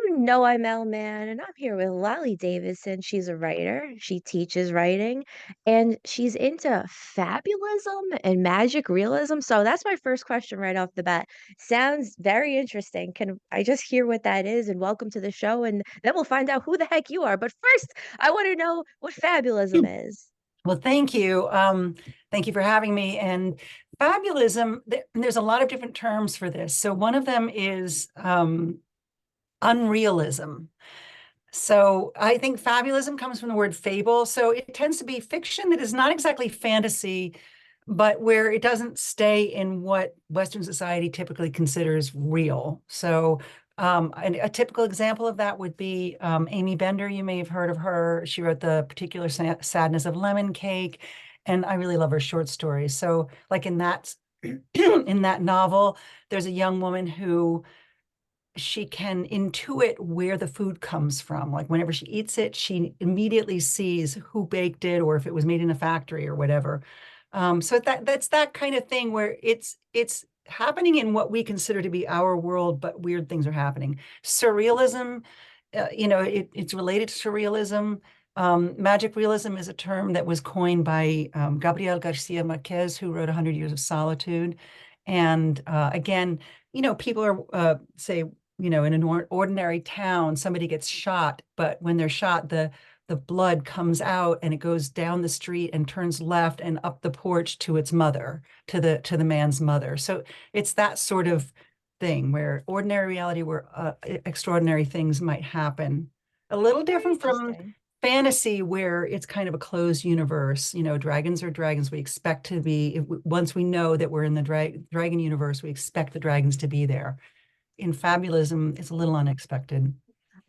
You know I'm Elle Man, and I'm here with Lale Davidson. She's a writer. She teaches writing, and she's into fabulism and magic realism. So that's my first question right off the bat. Sounds very interesting. Can I just hear what that is? And welcome to the show, and then we'll find out who the heck you are. But first, I want to know what fabulism is. Well, thank you. Thank you for having me. And fabulism, there's a lot of different terms for this. So one of them is unrealism. So I think fabulism comes from the word fable. So it tends to be fiction that is not exactly fantasy, but where it doesn't stay in what Western society typically considers real. So a typical example of that would be Amy Bender. You may have heard of her. She wrote The Particular Sadness of Lemon Cake, and I really love her short stories. So, like in that in that novel, there's a young woman who she can intuit where the food comes from. Like whenever she eats it, she immediately sees who baked it or if it was made in a factory or whatever. So that's that kind of thing where it's happening in what we consider to be our world, but weird things are happening. Surrealism, it's related to surrealism. Magic realism is a term that was coined by Gabriel Garcia Marquez, who wrote 100 Years of Solitude. And again, people are say in an ordinary town, somebody gets shot, but when they're shot, the blood comes out and it goes down the street and turns left and up the porch to its mother, to the man's mother. So it's that sort of thing where ordinary reality, where extraordinary things might happen. A little Very different from interesting. fantasy, where it's kind of a closed universe. Dragons are dragons. We expect to be, once we know that we're in the dragon universe, we expect the dragons to be there. In fabulism, it's a little unexpected.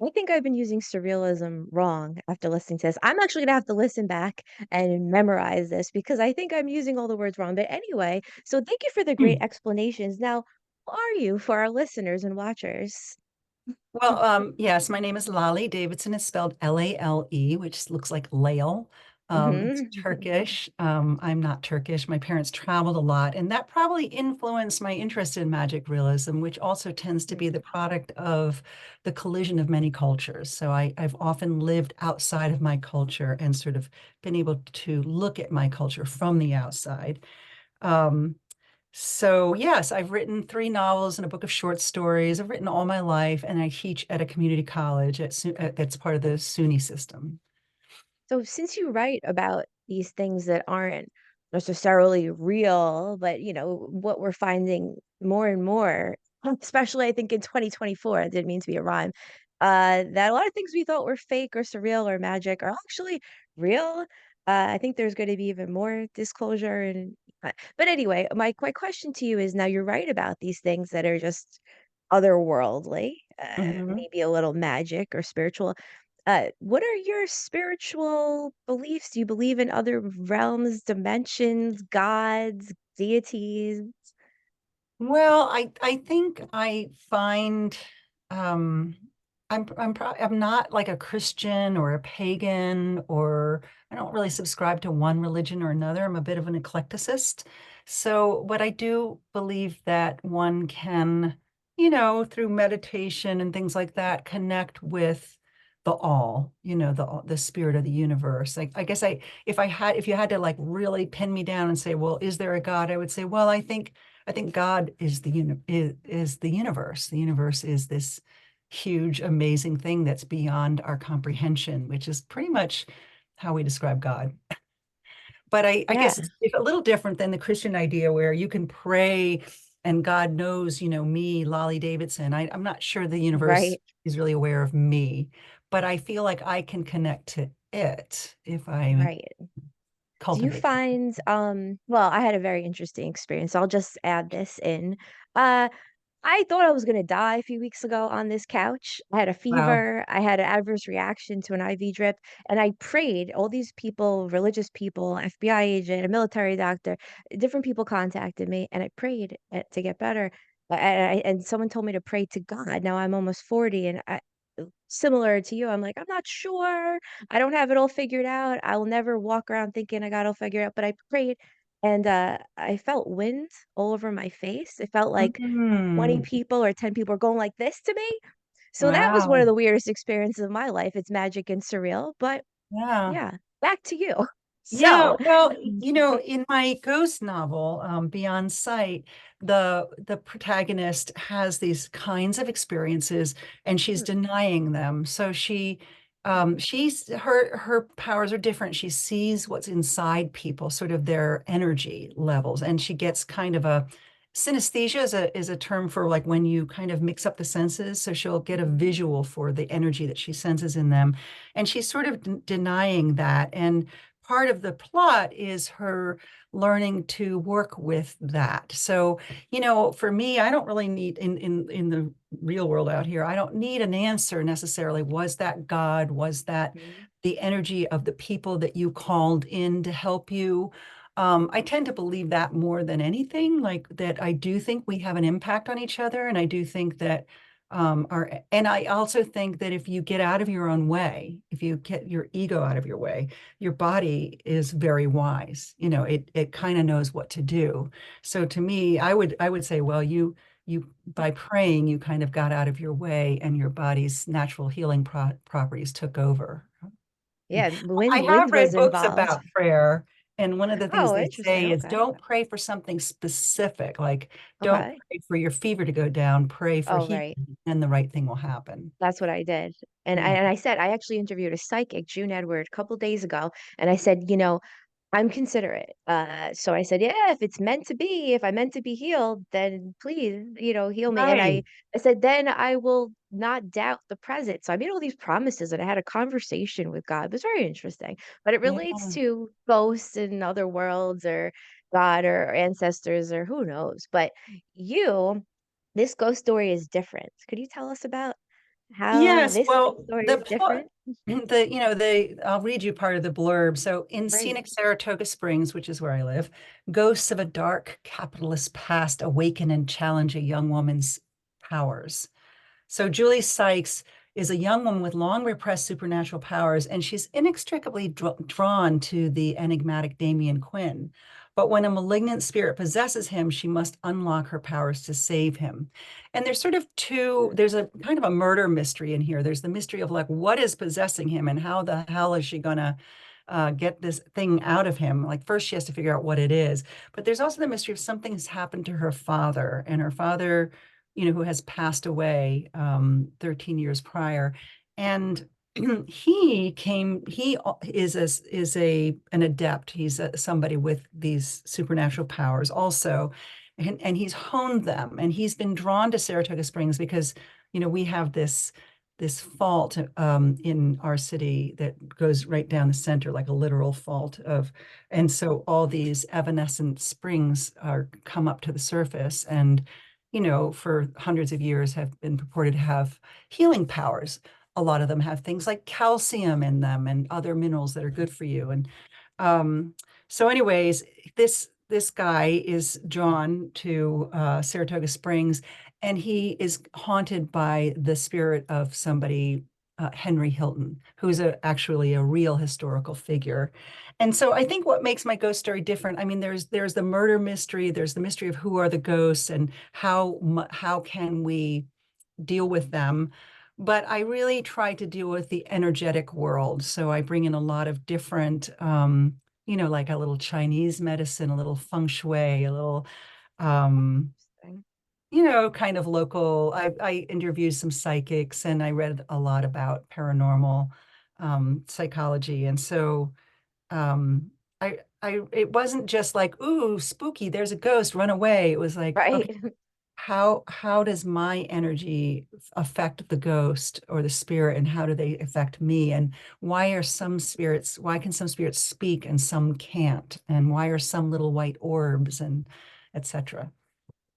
I think I've been using surrealism wrong after listening to this. I'm actually gonna have to listen back and memorize this because I think I'm using all the words wrong. But anyway, so thank you for the great explanations. Now, who are you for our listeners and watchers? Well, yes, my name is Lale. Davidson is spelled Lale, which looks like Lale. It's Hmm. Turkish. I'm not Turkish. My parents traveled a lot, and that probably influenced my interest in magic realism, which also tends to be the product of the collision of many cultures. So I've often lived outside of my culture and sort of been able to look at my culture from the outside. Um, so, yes, I've written three novels and a book of short stories. I've written all my life, and I teach at a community college that's part of the SUNY system. So since you write about these things that aren't necessarily real, but what we're finding more and more, especially I think in 2024, it didn't mean to be a rhyme, that a lot of things we thought were fake or surreal or magic are actually real. I think there's going to be even more disclosure and but anyway, my question to you is now you're right about these things that are just otherworldly, Mhm. maybe a little magic or spiritual. What are your spiritual beliefs? Do you believe in other realms, dimensions, gods, deities? Well, I think I find um, I'm not like a Christian or a pagan, or I don't really subscribe to one religion or another. I'm a bit of an eclecticist. So, but I do believe that one can, through meditation and things like that, connect with the all, the spirit of the universe. I guess if you had to like really pin me down and say, well, is there a God? I would say, well, I think God is is the universe. The universe is this huge, amazing thing that's beyond our comprehension, which is pretty much how we describe God. But I Yeah, guess it's a little different than the Christian idea where you can pray and God knows, me, Lolly Davidson. I'm not sure the universe right, is really aware of me, but I feel like I can connect to it if I right. Do you cultivate. find, well, I had a very interesting experience. I'll just add this in. Uh, I thought I was gonna die a few weeks ago on this couch. I had a Wow. fever, I had an adverse reaction to an IV drip, and I prayed. All these people, religious people, FBI agent, a military doctor, different people contacted me, and I prayed to get better. And someone told me to pray to God. Now I'm almost 40, and similar to you, I'm like, I'm not sure. I don't have it all figured out. I will never walk around thinking I got it all figured out. But I prayed, and I felt wind all over my face. It felt like 20 Mm. people or 10 people were going like this to me. So that was one of Wow. the weirdest experiences of my life. It's magic and surreal, but Yeah. yeah, back to you. Yeah, So, well, in my ghost novel, Beyond Sight, the protagonist has these kinds of experiences and she's denying them. So she's her powers are different. She sees what's inside people, sort of their energy levels, and she gets kind of a synesthesia is a term for like when you kind of mix up the senses. So she'll get a visual for the energy that she senses in them, and she's sort of denying that. And part of the plot is her learning to work with that. So, for me, I don't really need in the real world out here, I don't need an answer necessarily. Was that God? Was that Mhm. the energy of the people that you called in to help you? I tend to believe that more than anything, like that I do think we have an impact on each other. And I do think that and I also think that if you get out of your own way, if you get your ego out of your way, your body is very wise. It kind of knows what to do. So to me, I would say, well, you by praying, you kind of got out of your way and your body's natural healing properties took over. Yeah, I have wind read was books involved. about prayer, and one of the things Oh, they interesting. say is Okay. don't pray for something specific, like don't Okay. pray for your fever to go down, pray for Oh, healing, right. and the right thing will happen. That's what I did. Yeah. And I said I actually interviewed a psychic, June Edward, a couple days ago, and I said, I'm considerate. So I said, yeah, if it's meant to be, if I'm meant to be healed, then please, heal me. And I, Right. I said, then I will not doubt the present. So I made all these promises and I had a conversation with God. It was very interesting, but it Yeah. relates to ghosts and other worlds or God or ancestors or who knows. But you, this ghost story is different. Could you tell us about how Yes, this well, story the is plot, different? I'll read you part of the blurb. So, in Right. scenic Saratoga Springs, which is where I live, ghosts of a dark capitalist past awaken and challenge a young woman's powers. So Julie Sykes is a young woman with long repressed supernatural powers, and she's inextricably drawn to the enigmatic Damian Quinn. But when a malignant spirit possesses him, she must unlock her powers to save him. And there's sort of there's a kind of a murder mystery in here. There's the mystery of like, what is possessing him and how the hell is she going to get this thing out of him? Like, first, she has to figure out what it is. But there's also the mystery of something has happened to her father, and her father who has passed away 13 years prior. And he is an adept. He's somebody with these supernatural powers also. And he's honed them. And he's been drawn to Saratoga Springs because, we have this fault in our city that goes right down the center, like a literal fault of, and so all these evanescent springs are come up to the surface, and for hundreds of years have been purported to have healing powers. A lot of them have things like calcium in them and other minerals that are good for you. And um, so, anyways, this guy is drawn to Saratoga Springs, and he is haunted by the spirit of somebody, Henry Hilton, who's actually a real historical figure. And so I think what makes my ghost story different, I mean, there's the murder mystery, there's the mystery of who are the ghosts and how can we deal with them. But I really try to deal with the energetic world. So I bring in a lot of different, like a little Chinese medicine, a little feng shui, a little, um, Interesting. kind of local. I interviewed some psychics and I read a lot about paranormal psychology. And so um, it wasn't just like, ooh, spooky, there's a ghost, run away. It was like, Right. okay, how does my energy affect the ghost or the spirit, and how do they affect me, and why can some spirits speak and some can't, and why are some little white orbs, and etc.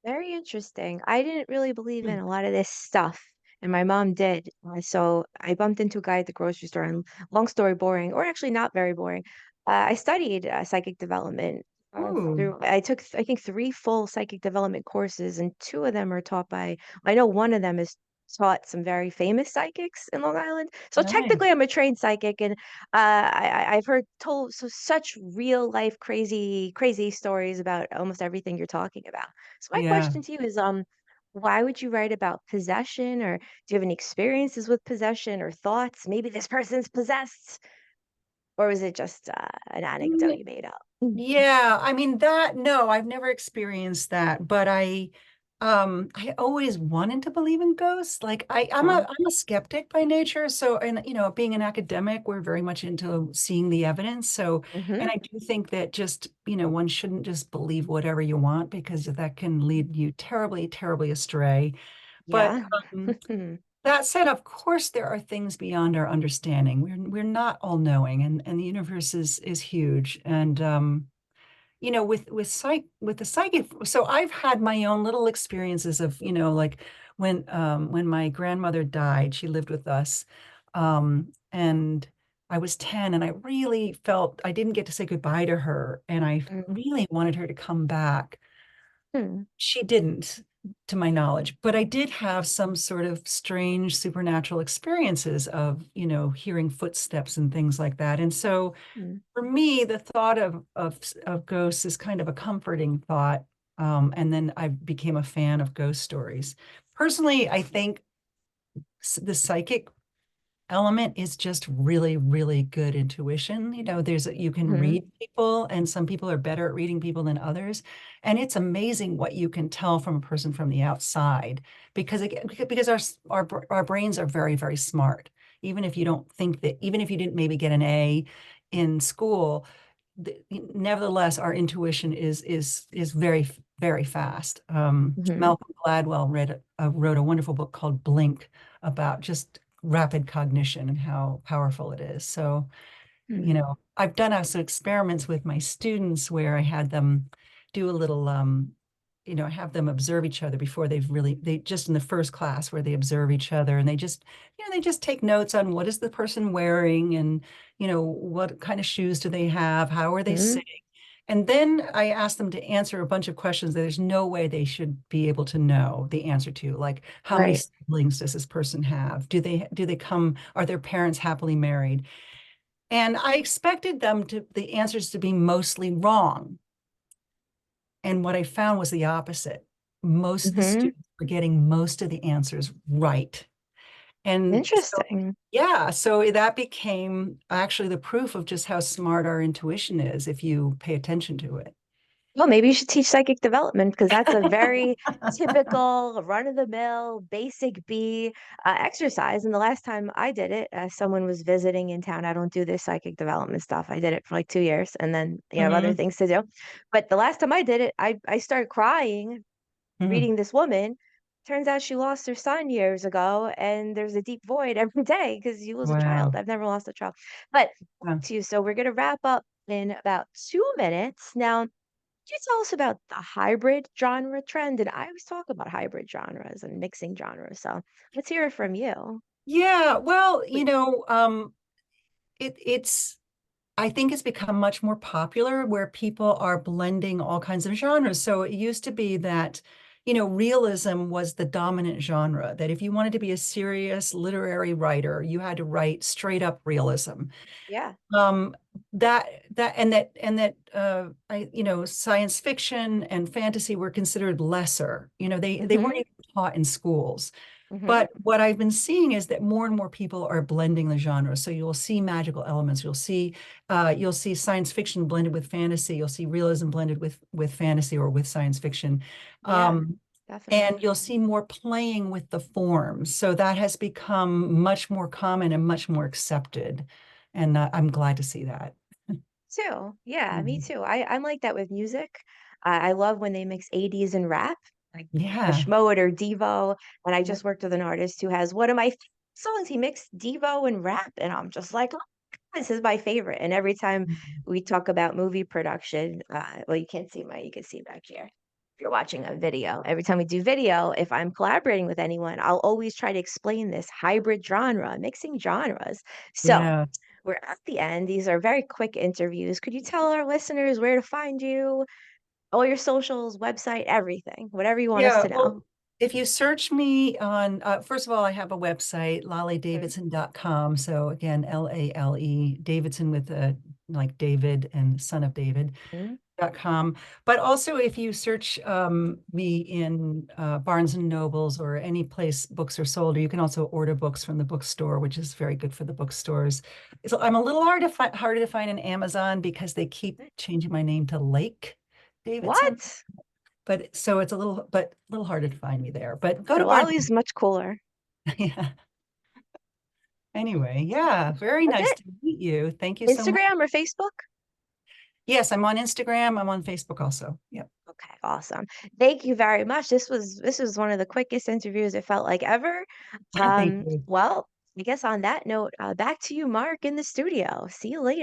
Very interesting. I didn't really believe in a lot of this stuff, and my mom did. So I bumped into a guy at the grocery store, and long story boring, or actually not very boring. I studied psychic development Ooh, through, I took, I think, three full psychic development courses, and two of them are taught by, I know one of them is taught some very famous psychics in Long Island. So technically, nice. I'm a trained psychic, and I've heard told such real life crazy stories about almost everything you're talking about. So my Yeah. question to you is, Why would you write about possession, or do you have any experiences with possession or thoughts? Maybe this person's possessed, or was it just an anecdote you made up? Yeah, I mean that, no, I've never experienced that, but I always wanted to believe in ghosts. Like Oh, I'm a skeptic by nature. So, and you know, being an academic, we're very much into seeing the evidence. So, and mm-hmm. I do think that just, you know, one shouldn't just believe whatever you want because that can lead you terribly, terribly astray. But Yeah. that said, of course, there are things beyond our understanding. We're not all knowing, and the universe is huge. And you know, with the psychic, so I've had my own little experiences of, you know, like when my grandmother died, she lived with us, and I was 10, and I really felt I didn't get to say goodbye to her, and I really wanted her to come back. Mm-hmm. She didn't, to my knowledge, but I did have some sort of strange supernatural experiences of, you know, hearing footsteps and things like that. And so for me, the thought of ghosts is kind of a comforting thought. And then I became a fan of ghost stories. Personally, I think the psychic element is just really, really good intuition. You know, you can Mm-hmm. read people, and some people are better at reading people than others. And it's amazing what you can tell from a person from the outside because our brains are very, very smart. Even if you don't think that, even if you didn't maybe get an A in school, nevertheless, our intuition is very, very fast. Mm-hmm. Malcolm Gladwell wrote a wonderful book called Blink about just rapid cognition and how powerful it is. So, you know, I've done also experiments with my students where I had them do a little, you know, have them observe each other before they just in the first class where they observe each other and they just, you know, they just take notes on what is the person wearing and, you know, what kind of shoes do they have? How are they Mm-hmm. sitting? And then I asked them to answer a bunch of questions that there's no way they should be able to know the answer to, like how many Right. siblings does this person have? Are their parents happily married? And I expected the answers to be mostly wrong. And what I found was the opposite. Most of the Mm-hmm. students were getting most of the answers right. And so, Interesting. yeah, so that became actually the proof of just how smart our intuition is if you pay attention to it. Well, maybe you should teach psychic development because that's a very typical run-of-the-mill basic B exercise. And the last time I did it, someone was visiting in town. I don't do this psychic development stuff. I did it for like 2 years, and then have other Hmm. things to do. But the last time I did it, I started crying Hmm. reading this woman. Turns out she lost her son years ago, and there's a deep void every day because you lose a child. Wow. I've never lost a child. But back Yeah. to you. So we're gonna wrap up in about 2 minutes. Now, could you tell us about the hybrid genre trend? And I always talk about hybrid genres and mixing genres. So let's hear it from you. Yeah, well, you know, it's I think it's become much more popular where people are blending all kinds of genres. So it used to be that, you know, realism was the dominant genre, that if you wanted to be a serious literary writer, you had to write straight up realism. Yeah. Um, you know, science fiction and fantasy were considered lesser. You know, they weren't Mm-hmm. even taught in schools. Mm-hmm. But what I've been seeing is that more and more people are blending the genres. So you'll see magical elements. You'll see science fiction blended with fantasy. You'll see realism blended with fantasy or with science fiction. Yeah, Um, and definitely. you'll see more playing with the forms. So that has become much more common and much more accepted. And I'm glad to see that. Too. Yeah, me Mhm. too. I'm like that with music. I love when they mix 80s and rap, like Yeah. Depeche Mode or Devo. And I Yeah. just worked with an artist who has one of my favorite songs. He mixed Devo and rap, and I'm just like, oh, this is my favorite. And every time we talk about movie production, well, you can see back here. If you're watching a video, every time we do video, if I'm collaborating with anyone, I'll always try to explain this hybrid genre, mixing genres. So Yeah. we're at the end. These are very quick interviews. Could you tell our listeners where to find you, all your socials, website, everything, whatever you want us Yeah, to well, know? if you search me on, first of all, I have a website, Mhm. laledavidson.com. So again, Lale, Davidson with like David and son of David, Mhm. com. But also, if you search me in Barnes and Nobles or any place books are sold, or you can also order books from the bookstore, which is very good for the bookstores. So I'm a little harder to find in Amazon because they keep changing my name to Lake Davidson. What? But so it's a little harder to find me there. But go to Barnes. Lale's much cooler. Yeah. Anyway, yeah, very That's nice it. to meet you. Thank you so much. Instagram or Facebook? Yes, I'm on Instagram. I'm on Facebook also. Yep. Okay, awesome. Thank you very much. This was one of the quickest interviews it felt like ever. Thank you. Well, I guess on that note, back to you, Mark, in the studio. See you later.